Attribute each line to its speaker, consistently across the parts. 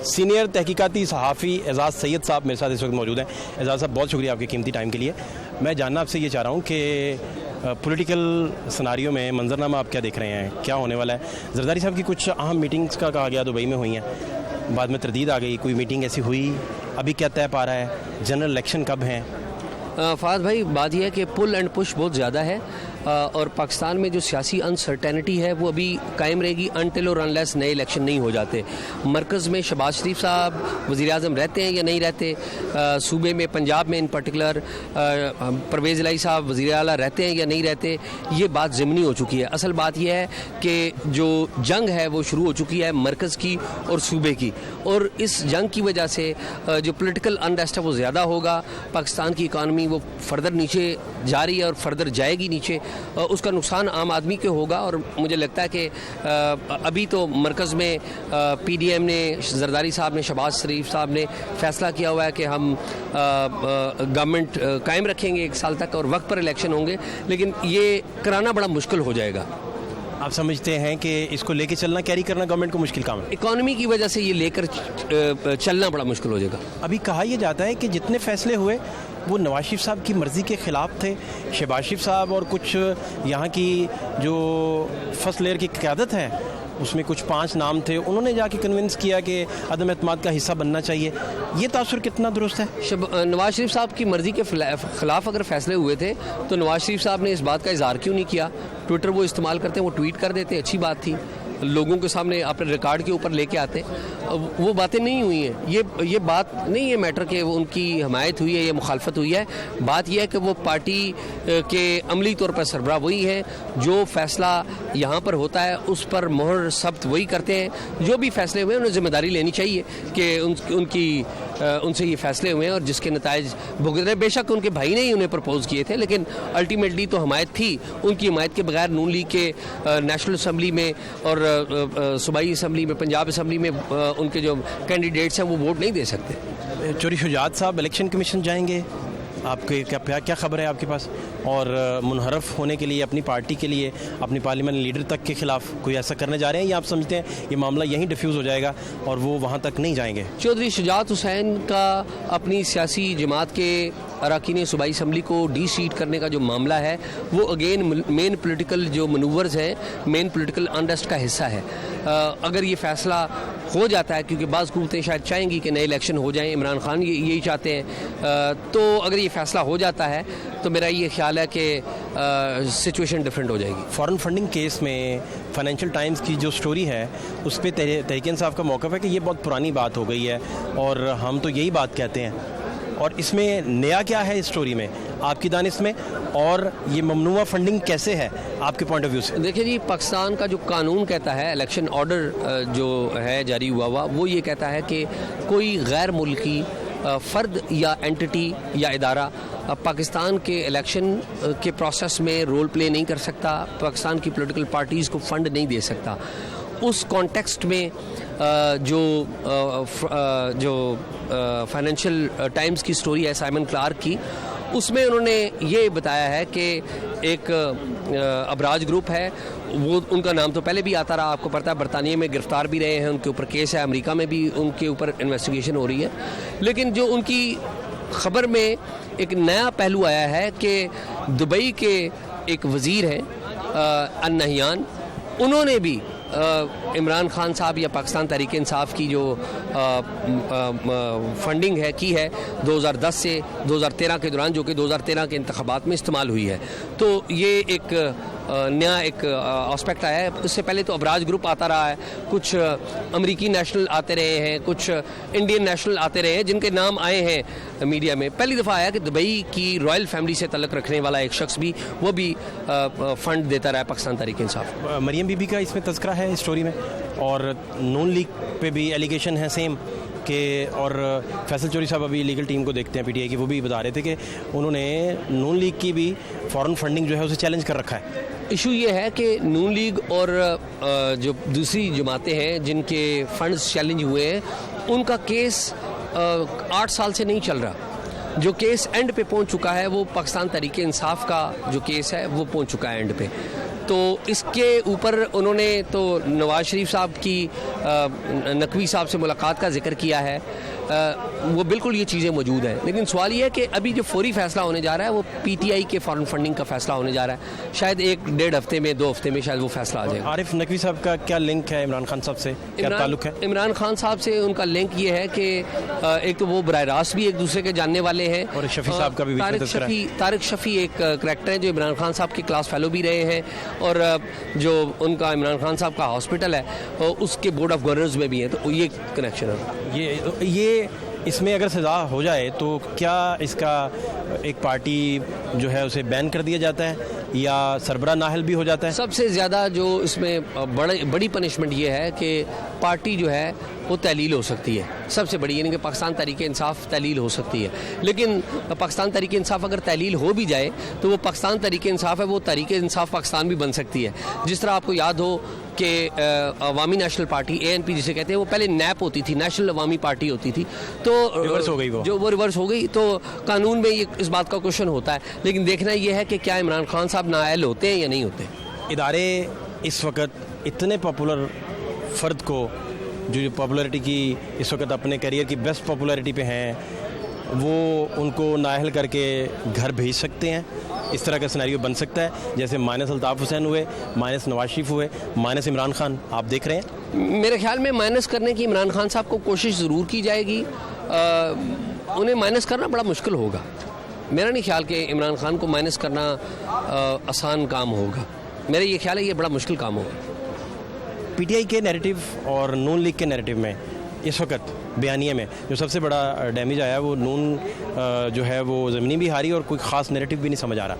Speaker 1: Senior तहकीकाती सहाफ़ी एजाज़ सैयद साहब मेरे साथ इस वक्त मौजूद हैं। एजाज़ साहब, बहुत शुक्रिया आपके कीमती टाइम के लिए। मैं जानना आपसे ये चाह रहा हूँ कि पॉलिटिकल सिनारियो में मंजरनामा आप क्या देख रहे हैं, क्या होने वाला है? जरदारी साहब की कुछ अहम मीटिंग्स का कहा गया दुबई में हुई हैं, बाद में तरदीद आ गई, कोई मीटिंग ऐसी हुई? अभी क्या तय पा रहा है? जनरल इलेक्शन कब हैं?
Speaker 2: फ़ाद भाई, बात यह है कि पुल एंड पुश बहुत ज़्यादा है और पाकिस्तान में जो सियासी अनसर्टेनिटी है वो अभी कायम रहेगी अनटिल और अनलेस नए इलेक्शन नहीं हो जाते। मरकज़ में शहबाज शरीफ साहब वज़ीर-ए-आज़म रहते हैं या नहीं रहते, सूबे में पंजाब में इन पर्टिकुलर परवेज़ इलाही साहब वज़ीर आला रहते हैं या नहीं रहते, ये बात ज़मीनी हो चुकी है। असल बात यह है कि जो जंग है वो शुरू हो चुकी है मरकज़ की और सूबे की, और इस जंग की वजह से जो पोलिटिकल अनरेस्ट है वो ज़्यादा होगा। पाकिस्तान की इकानमी वो फर्दर नीचे जा रही है और फर्दर जाएगी नीचे, उसका नुकसान आम आदमी के होगा। और मुझे लगता है कि अभी तो मरकज़ में PDM ने, जरदारी साहब ने, शहबाज शरीफ साहब ने फैसला किया हुआ है कि हम गवर्नमेंट कायम रखेंगे 1 साल तक और वक्त पर इलेक्शन होंगे, लेकिन ये कराना बड़ा मुश्किल हो जाएगा।
Speaker 1: आप समझते हैं कि इसको लेके चलना, कैरी करना गवर्नमेंट को मुश्किल काम है?
Speaker 2: इकॉनमी की वजह से ये लेकर चलना बड़ा मुश्किल हो जाएगा।
Speaker 1: अभी कहा यह जाता है कि जितने फैसले हुए वो नवाज शरीफ साहब की मर्ज़ी के ख़िलाफ़ थे। शहबाज शरीफ साहब और कुछ यहाँ की जो फर्स्ट लेयर की क़यादत है उसमें कुछ 5 नाम थे, उन्होंने जाके कन्विंस किया कि अदम एतमाद का हिस्सा बनना चाहिए। ये तासुर कितना दुरुस्त है?
Speaker 2: नवाज शरीफ साहब की मर्ज़ी के ख़िलाफ़ अगर फैसले हुए थे तो नवाज शरीफ साहब ने इस बात का इज़हार क्यों नहीं किया? ट्विटर वो इस्तेमाल करते हैं, वो ट्वीट कर देते, अच्छी बात थी, लोगों के सामने अपने रिकॉर्ड के ऊपर लेके आते। वो बातें नहीं हुई हैं। ये बात नहीं है मैटर कि वो उनकी हमायत हुई है या मुखालफत हुई है। बात यह है कि वो पार्टी के अमली तौर पर सरबराह वही है, जो फैसला यहाँ पर होता है उस पर मोहर सब्त वही करते हैं। जो भी फैसले हुए उन्हें ज़िम्मेदारी लेनी चाहिए कि उनसे ये फैसले हुए हैं और जिसके नताइज भुगत रहे। बेशक उनके भाई ने ही उन्हें प्रपोज किए थे, लेकिन अल्टीमेटली तो हमायत थी। उनकी हमायत के बगैर नून लीग के नेशनल असम्बली में और सूबाई असम्बली में, पंजाब असम्बली में उनके जो कैंडिडेट्स हैं वो वोट नहीं दे सकते।
Speaker 1: चौधरी शुजात साहब इलेक्शन कमीशन जाएंगे, आपके क्या खबर है आपके पास? और मुनहरफ होने के लिए, अपनी पार्टी के लिए, अपनी पार्लियामेंट लीडर तक के ख़िलाफ़ कोई ऐसा करने जा रहे हैं या आप समझते हैं ये मामला यहीं डिफ्यूज़ हो जाएगा और वो वहाँ तक नहीं जाएंगे?
Speaker 2: चौधरी शुजात हुसैन का अपनी सियासी जमात के अरकान सूबाई असम्बली को डी-सीट करने का जो मामला है वो अगेन मेन पॉलिटिकल जो मनूवर्स हैं, मेन पॉलिटिकल अनरेस्ट का हिस्सा है। अगर ये फ़ैसला हो जाता है, क्योंकि बाज़ हुकूमतें शायद चाहेंगी कि नए इलेक्शन हो जाएं, इमरान खान यही चाहते हैं, तो अगर ये फ़ैसला हो जाता है तो मेरा ये ख्याल है कि सिचुएशन डिफरेंट हो जाएगी।
Speaker 1: फ़ॉरेन फंडिंग केस में फाइनेंशियल टाइम्स की जो स्टोरी है उस पर तहरीक इंसाफ का मौक़िफ़ है कि ये बहुत पुरानी बात हो गई है और हम तो यही बात कहते हैं, और इसमें नया क्या है इस स्टोरी में आपकी दानिश में, और ये ममनुआ फंडिंग कैसे है आपके पॉइंट ऑफ व्यू से?
Speaker 2: देखिए जी, पाकिस्तान का जो कानून कहता है, इलेक्शन ऑर्डर जो है जारी हुआ वो ये कहता है कि कोई गैर मुल्की फ़र्द या एंटिटी या इदारा पाकिस्तान के इलेक्शन के प्रोसेस में रोल प्ले नहीं कर सकता, पाकिस्तान की पॉलिटिकल पार्टीज़ को फ़ंड नहीं दे सकता। उस कॉन्टेक्स्ट में जो फाइनेंशियल टाइम्स की स्टोरी है साइमन क्लार्क की, उसमें उन्होंने ये बताया है कि एक अबराज ग्रुप है, वो उनका नाम तो पहले भी आता रहा, आपको पता है, बरतानिया में गिरफ्तार भी रहे हैं, उनके ऊपर केस है, अमेरिका में भी उनके ऊपर इन्वेस्टिगेशन हो रही है। लेकिन जो उनकी खबर में एक नया पहलू आया है कि दुबई के एक वज़ीर हैं अन-नहियान, उन्होंने भी इमरान खान साहब या पाकिस्तान तहरीक इंसाफ की जो फंडिंग है की है 2010 से 2013 के दौरान, जो कि 2013 के इंतखाबात में इस्तेमाल हुई है। तो ये एक नया एक एस्पेक्ट आया है। इससे पहले तो अबराज ग्रुप आता रहा है, कुछ अमेरिकी नेशनल आते रहे हैं, कुछ इंडियन नेशनल आते रहे हैं जिनके नाम आए हैं मीडिया में। पहली दफ़ा आया कि दुबई की रॉयल फैमिली से तल्लुक़ रखने वाला एक शख्स भी वो भी फ़ंड देता रहा है पाकिस्तान तहरीक इंसाफ।
Speaker 1: मरियम बीबी का इसमें तज़किरा है स्टोरी में, और नून लीग पे भी एलिगेशन है सेम के, और फैसल चौधरी साहब अभी लीगल टीम को देखते हैं PTI की, वो भी बता रहे थे कि उन्होंने नून लीग की भी फॉरेन फंडिंग जो है उसे चैलेंज कर रखा है।
Speaker 2: इशू ये है कि नून लीग और जो दूसरी जमातें हैं जिनके फंड्स चैलेंज हुए हैं, उनका केस 8 साल से नहीं चल रहा। जो केस एंड पे पहुंच चुका है वो पाकिस्तान तहरीक इंसाफ का जो केस है वो पहुंच चुका है एंड पे। तो इसके ऊपर उन्होंने तो नवाज शरीफ साहब की नकवी साहब से मुलाकात का जिक्र किया है। वो बिल्कुल ये चीज़ें मौजूद हैं, लेकिन सवाल ये है कि अभी जो फौरी फैसला होने जा रहा है वो पीटीआई के फॉरेन फंडिंग का फैसला होने जा रहा है। शायद 1-1.5 हफ्ते में, 2 हफ्ते में शायद वो फैसला आ जाएगा।
Speaker 1: आरिफ नकवी साहब का क्या लिंक है इमरान खान साहब से, क्या ताल्लुक है?
Speaker 2: इमरान खान साहब से उनका लिंक ये है कि एक तो वो बराह रास्त भी एक दूसरे के जानने वाले हैं,
Speaker 1: और शफी साहब का भी
Speaker 2: तारिक शफी एक करैक्टर है जो इमरान खान साहब के क्लास फेलो भी रहे हैं, और जो उनका इमरान खान साहब का हॉस्पिटल है उसके बोर्ड ऑफ गवर्नर्स में भी है। तो ये कनेक्शन है।
Speaker 1: ये इसमें अगर सज़ा हो जाए तो क्या इसका एक पार्टी जो है उसे बैन कर दिया जाता है या सरबरा नाहल भी हो जाता है?
Speaker 2: सबसे ज़्यादा जो इसमें बड़ी पनिशमेंट ये है कि पार्टी जो है वो तहलील हो सकती है, सबसे बड़ी, यानी कि पाकिस्तान तहरीक इंसाफ तहलील हो सकती है। लेकिन पाकिस्तान तहरीक इंसाफ अगर तहलील हो भी जाए तो वो पाकिस्तान तहरीक इंसाफ है, वो तहरीक इंसाफ पाकिस्तान भी बन सकती है। जिस तरह आपको याद हो कि अवामी नेशनल पार्टी ANP जिसे कहते हैं, वो पहले नैप होती थी, नेशनल अवामी पार्टी होती थी, तो
Speaker 1: रिवर्स हो गई वो,
Speaker 2: जो वो रिवर्स हो गई। तो कानून में ये इस बात का क्वेश्चन होता है, लेकिन देखना ये है कि क्या इमरान खान साहब नाअहल होते हैं या नहीं होते।
Speaker 1: इदारे इस वक्त इतने पॉपुलर फ़र्द को जो पॉपुलैरिटी की इस वक्त अपने करियर की बेस्ट पॉपुलैरिटी पे हैं, वो उनको नाअहल करके घर भेज सकते हैं। इस तरह का सिनेरियो बन सकता है जैसे माइनस अल्ताफ़ हुसैन हुए, माइनस नवाज शरीफ हुए, माइनस इमरान खान आप देख रहे हैं।
Speaker 2: मेरे ख्याल में माइनस करने की इमरान खान साहब को कोशिश ज़रूर की जाएगी। उन्हें माइनस करना बड़ा मुश्किल होगा। मेरा नहीं ख्याल कि इमरान खान को माइनस करना आसान काम होगा। मेरा ये ख्याल है ये बड़ा मुश्किल काम होगा।
Speaker 1: पीटीआई के नैरेटिव और नून लीग के नैरेटिव में इस वक्त बयानिए में जो सबसे बड़ा डैमेज आया है वो नून जो है वो ज़मीनी भी हारी और कोई ख़ास नैरेटिव भी नहीं समझ आ रहा।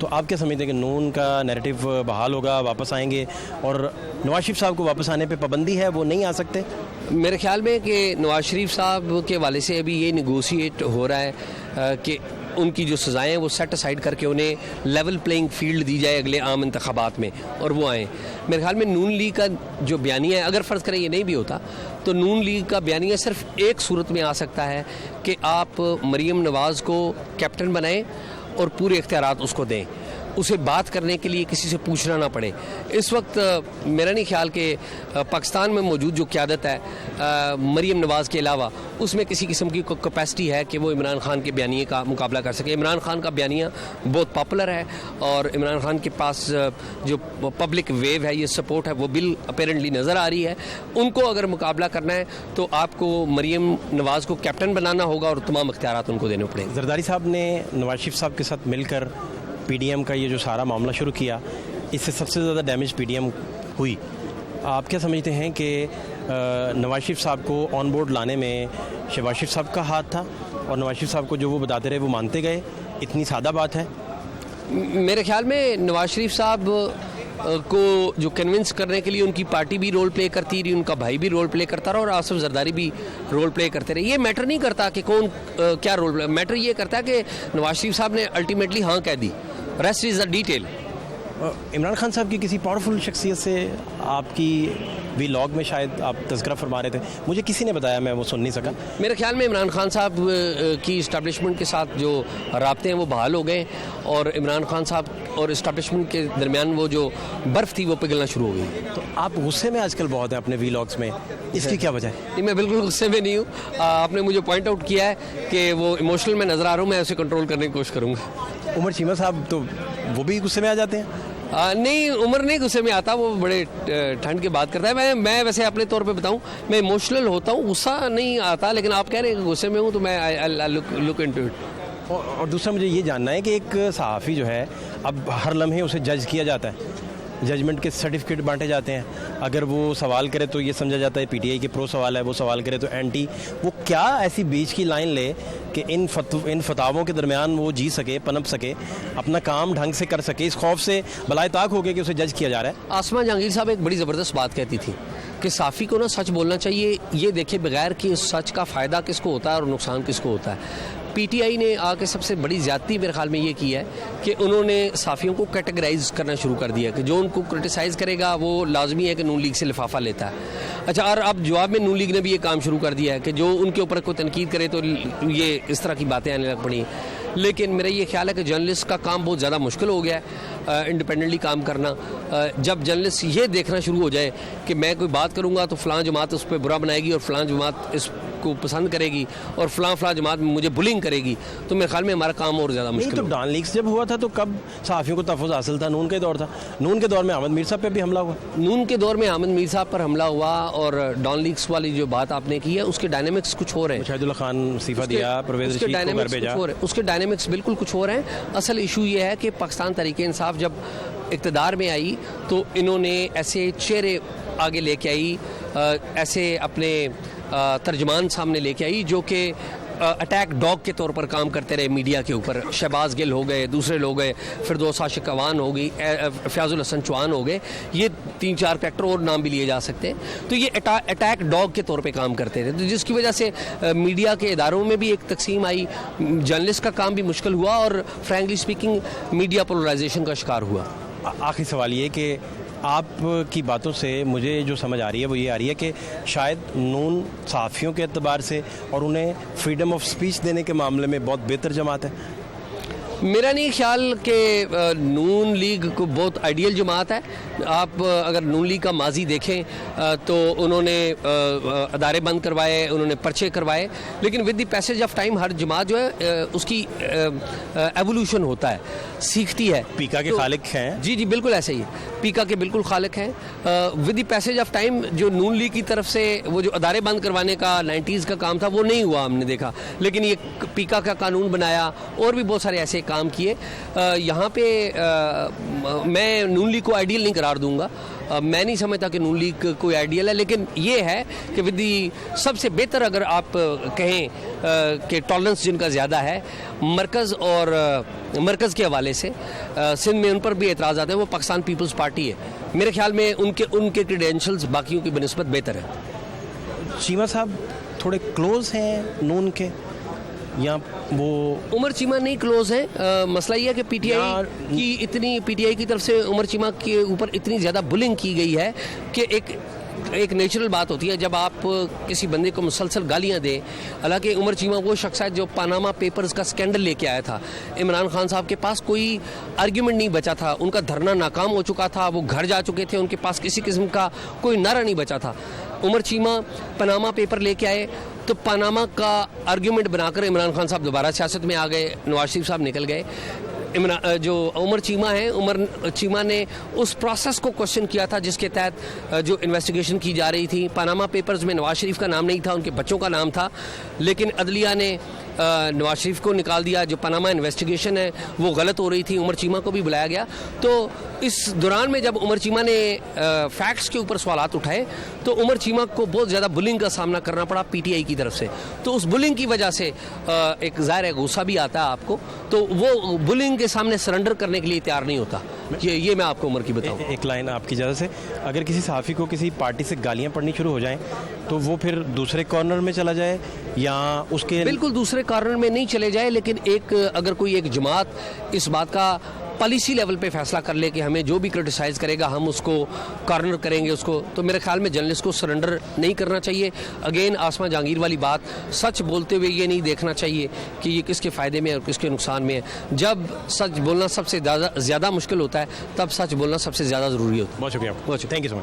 Speaker 1: तो आप क्या समझते हैं कि नून का नैरेटिव बहाल होगा, वापस आएंगे, और नवाज शरीफ साहब को वापस आने पे पाबंदी है, वो नहीं आ सकते?
Speaker 2: मेरे ख्याल में कि नवाज शरीफ साहब के वाले से अभी ये निगोशिएट हो रहा है कि उनकी जो सज़ाएँ हैं वो सेट असाइड करके उन्हें लेवल प्लेइंग फील्ड दी जाए अगले आम इंतखाबात में, और वो आएँ। मेरे ख्याल में नून लीग का जो बयानिया है, अगर फ़र्ज़ करें ये नहीं भी होता, तो नून लीग का बयानिया सिर्फ एक सूरत में आ सकता है कि आप मरीम नवाज़ को कैप्टन बनाएं और पूरे इख्तियारात उसको दें, उसे बात करने के लिए किसी से पूछना ना पड़े। इस वक्त मेरा नहीं ख्याल कि पाकिस्तान में मौजूद जो क़यादत है मरीम नवाज़ के अलावा, उसमें किसी किस्म की कैपेसिटी है कि वो इमरान खान के बयानिए का मुकाबला कर सके। इमरान खान का बयानिया बहुत पॉपुलर है और इमरान खान के पास जो पब्लिक वेव है, ये सपोर्ट है, वो बिल अपेरेंटली नज़र आ रही है। उनको अगर मुकाबला करना है तो आपको मरीम नवाज़ को कैप्टन बनाना होगा और तमाम इख्तियारात उनको देने पड़ेंगे।
Speaker 1: जरदारी साहब ने नवाज शरीफ साहब के साथ मिलकर पीडीएम का ये जो सारा मामला शुरू किया, इससे सबसे ज़्यादा डैमेज पीडीएम हुई। आप क्या समझते हैं कि नवाज शरीफ साहब को ऑन बोर्ड लाने में शहबाज शरीफ साहब का हाथ था, और नवाज शरीफ साहब को जो वो बताते रहे वो मानते गए? इतनी सादा बात है?
Speaker 2: मेरे ख्याल में नवाज शरीफ साहब को जो कन्विंस करने के लिए उनकी पार्टी भी रोल प्ले करती रही, उनका भाई भी रोल प्ले करता रहा और आसिफ जरदारी भी रोल प्ले करते रहे। ये मैटर नहीं करता कि कौन क्या रोल प्ले, मैटर ये करता है कि नवाज शरीफ साहब ने अल्टीमेटली हाँ कह दी, rest is the detail.
Speaker 1: Imran Khan sahab की किसी पावरफुल शख्सियत से आपकी व्लॉग में शायद आप तज़किरा फरमा रहे थे, मुझे किसी ने बताया, मैं वो सुन नहीं सका।
Speaker 2: मेरे ख्याल में इमरान खान साहब की इस्टेब्लिशमेंट के साथ जो राब्ते हैं वो बहाल हो गए और इमरान खान साहब और इस्टेब्लिशमेंट के दरमियान वो जो बर्फ़ थी वो पिघलना शुरू हो गई।
Speaker 1: तो आप गुस्से में आजकल बहुत हैं अपने व्लॉग्स में, इसकी क्या वजह है?
Speaker 2: नहीं, मैं बिल्कुल गुस्से में नहीं हूँ। आपने मुझे पॉइंट आउट किया है कि वो इमोशनल में नज़र आ रहा हूँ, मैं उसे कंट्रोल करने की कोशिश करूँगा।
Speaker 1: उमर चीमा साहब तो वो भी गुस्से में आ जाते हैं?
Speaker 2: नहीं, उमर नहीं गुस्से में आता, वो बड़े ठंड की बात करता है। मैं वैसे अपने तौर पे बताऊं, मैं इमोशनल होता हूं, गुस्सा नहीं आता, लेकिन आप कह रहे हैं कि गुस्से में हूं तो मैं आई लुक इनटू इट।
Speaker 1: और दूसरा मुझे ये जानना है कि एक सहाफ़ी जो है, अब हर लम्हे उसे जज किया जाता है, जजमेंट के सर्टिफिकेट बांटे जाते हैं। अगर वो सवाल करे तो ये समझा जाता है पीटीआई के प्रो सवाल है, वो सवाल करे तो एंटी। वो क्या ऐसी बीच की लाइन ले कि इन फतावों के दरमियान वो जी सके, पनप सके, अपना काम ढंग से कर सके, इस खौफ से बलाए ताक हो गया कि उसे जज किया जा रहा है?
Speaker 2: आसमा जहांगीर साहब एक बड़ी ज़बरदस्त बात कहती थी कि साफ़ी को ना सच बोलना चाहिए, ये देखे बगैर कि उस सच का फ़ायदा किसको होता है और नुकसान किसको होता है। पीटीआई ने आके सबसे बड़ी ज़्यादती मेरे ख्याल में ये की है कि उन्होंने साफ़ियों को कैटेगराइज करना शुरू कर दिया कि जो उनको क्रिटिसाइज़ करेगा वो लाजमी है कि नून लीग से लिफाफा लेता है। अच्छा, और अब जवाब में नून लीग ने भी ये काम शुरू कर दिया है कि जो उनके ऊपर कोई तनकीद करे तो ये इस तरह की बातें आने लग पड़ी। लेकिन मेरा ये ख्याल है कि जर्नलिस्ट का काम बहुत ज़्यादा मुश्किल हो गया है इंडिपेंडेंटली काम करना। जब जर्नलिस्ट ये देखना शुरू हो जाए कि मैं कोई बात करूँगा तो फ़लाँ जमात उस पर बुरा बनाएगी और फ़लाँ जमात इसको पसंद करेगी और फ़लाँ जमात मुझे बुलिंग करेगी, तो मेरे ख्याल में हमारा काम और ज़्यादा मुश्किल।
Speaker 1: तो डॉन लीग्स जब हुआ था तो कब सहाफ़ियों को तहफ़्फ़ुज़ हासिल था? नून के दौर था, नून के दौर में अहमद मीर साहब पे भी हमला हुआ।
Speaker 2: नून के दौर में अहमद मीर साहब पर हमला हुआ और डॉन लीग्स वाली जो बात आपने की है उसके डायनेमिक्स कुछ हो रहे हैं।
Speaker 1: शाहिदुल्लाह खान इस्तीफ़ा दिया, परवेज़ रशीद को घर भेजा,
Speaker 2: उसके डायनेमिक्स बिल्कुल कुछ हो रहे हैं। असल इशू ये है कि पाकिस्तान तहरीक इंसाफ जब इक़्तिदार में आई तो इन्होंने ऐसे चेहरे आगे लेके आई, ऐसे अपने तर्जमान सामने लेके आई जो कि अटैक डॉग के तौर पर काम करते रहे मीडिया के ऊपर। शहबाज गिल हो गए, दूसरे लोग गए, फिरदौस आशिक अवान हो गई, फ़याज़ुल हसन चौहान हो गए, ये 3-4 कैरेक्टर और नाम भी लिए जा सकते हैं। तो ये अटैक डॉग के तौर पे काम करते थे, तो जिसकी वजह से मीडिया के इदारों में भी एक तकसीम आई, जर्नलिस्ट का काम भी मुश्किल हुआ और फ्रैंकली स्पीकिंग मीडिया पोलराइजेशन का शिकार हुआ।
Speaker 1: आखिरी सवाल ये कि आपकी बातों से मुझे जो समझ आ रही है वो ये आ रही है कि शायद नून सहाफ़ियों के एतबार से और उन्हें फ्रीडम ऑफ स्पीच देने के मामले में बहुत बेहतर जमात है।
Speaker 2: मेरा नहीं ख्याल कि नून लीग को बहुत आइडियल जमात है। आप अगर नून लीग का माजी देखें तो उन्होंने अदारे बंद करवाए, उन्होंने पर्चे करवाए, लेकिन with the passage of time हर जमात जो है उसकी एवोल्यूशन होता है, सीखती है।
Speaker 1: पीका के खालिक हैं।
Speaker 2: जी जी बिल्कुल ऐसे ही है, पीका के बिल्कुल खालिक हैं। With the passage of time जो नून लीग की तरफ से वो जो अदारे बंद करवाने का 90s का काम था वो नहीं हुआ, हमने देखा, लेकिन ये पीका का कानून बनाया और भी बहुत सारे ऐसे काम किए। यहाँ पे मैं नून लीग को आइडियल नहीं करार दूंगा, मैं नहीं समझता कि नून लीग कोई आइडियल है, लेकिन ये है कि विद सबसे बेहतर अगर आप कहें कि टॉलरेंस जिनका ज़्यादा है मरकज़ और मरकज़ के हवाले से सिंध में उन पर भी एतराज़ आते हैं, वो पाकिस्तान पीपल्स पार्टी है। मेरे ख्याल में उनके क्रेडेंशियल्स बाकियों की बनिस्बत बेहतर है।
Speaker 1: चीमा साहब थोड़े क्लोज हैं नून के या वो?
Speaker 2: उमर चीमा नहीं क्लोज है। मसला ये है कि पीटीआई की तरफ से उमर चीमा के ऊपर इतनी ज़्यादा बुलिंग की गई है कि एक नेचुरल बात होती है जब आप किसी बंदे को मुसलसल गालियां दें। हालांकि उमर चीमा वो शख्स है जो पनामा पेपर्स का स्कैंडल लेके आया था, इमरान खान साहब के पास कोई आर्ग्यूमेंट नहीं बचा था, उनका धरना नाकाम हो चुका था, वो घर जा चुके थे, उनके पास किसी किस्म का कोई नारा नहीं बचा था। उमर चीमा पनामा पेपर लेके आए तो पनामा का आर्ग्यूमेंट बनाकर इमरान खान साहब दोबारा सियासत में आ गए, नवाज शरीफ साहब निकल गए। जो उमर चीमा है, उमर चीमा ने उस प्रोसेस को क्वेश्चन किया था जिसके तहत जो इन्वेस्टिगेशन की जा रही थी। पनामा पेपर्स में नवाज शरीफ का नाम नहीं था, उनके बच्चों का नाम था, लेकिन अदलिया ने नवाज शरीफ को निकाल दिया। जो पनामा इन्वेस्टिगेशन है वो गलत हो रही थी, उमर चीमा को भी बुलाया गया। तो इस दौरान में जब उमर चीमा ने फैक्ट्स के ऊपर सवालात उठाए तो उमर चीमा को बहुत ज़्यादा बुलिंग का सामना करना पड़ा पीटीआई की तरफ से। तो उस बुलिंग की वजह से एक ज़ाहिर गुस्सा भी आता है आपको, तो वो बुलिंग के सामने सरेंडर करने के लिए तैयार नहीं होता। ये मैं आपको उमर की बताऊँ।
Speaker 1: एक लाइन आपकी इजाज़त से, अगर किसी सहाफ़ी को किसी पार्टी से गालियाँ पड़नी शुरू हो जाएं तो वो फिर दूसरे कॉर्नर में चला जाए या उसके? बिल्कुल
Speaker 2: दूसरे कॉर्नर में नहीं चले जाए, लेकिन अगर कोई एक जमात इस बात का पॉलिसी लेवल पे फैसला कर ले कि हमें जो भी क्रिटिसाइज़ करेगा हम उसको कॉर्नर करेंगे उसको, तो मेरे ख्याल में जर्नलिस्ट को सरेंडर नहीं करना चाहिए। अगेन आसमा जहांगीर वाली बात, सच बोलते हुए ये नहीं देखना चाहिए कि ये किसके फ़ायदे में है और किसके नुकसान में है। जब सच बोलना सबसे ज़्यादा मुश्किल होता है तब सच बोलना सबसे ज़्यादा ज़रूरी होता है।
Speaker 1: बहुत शुक्रिया, थैंक यू सो मच।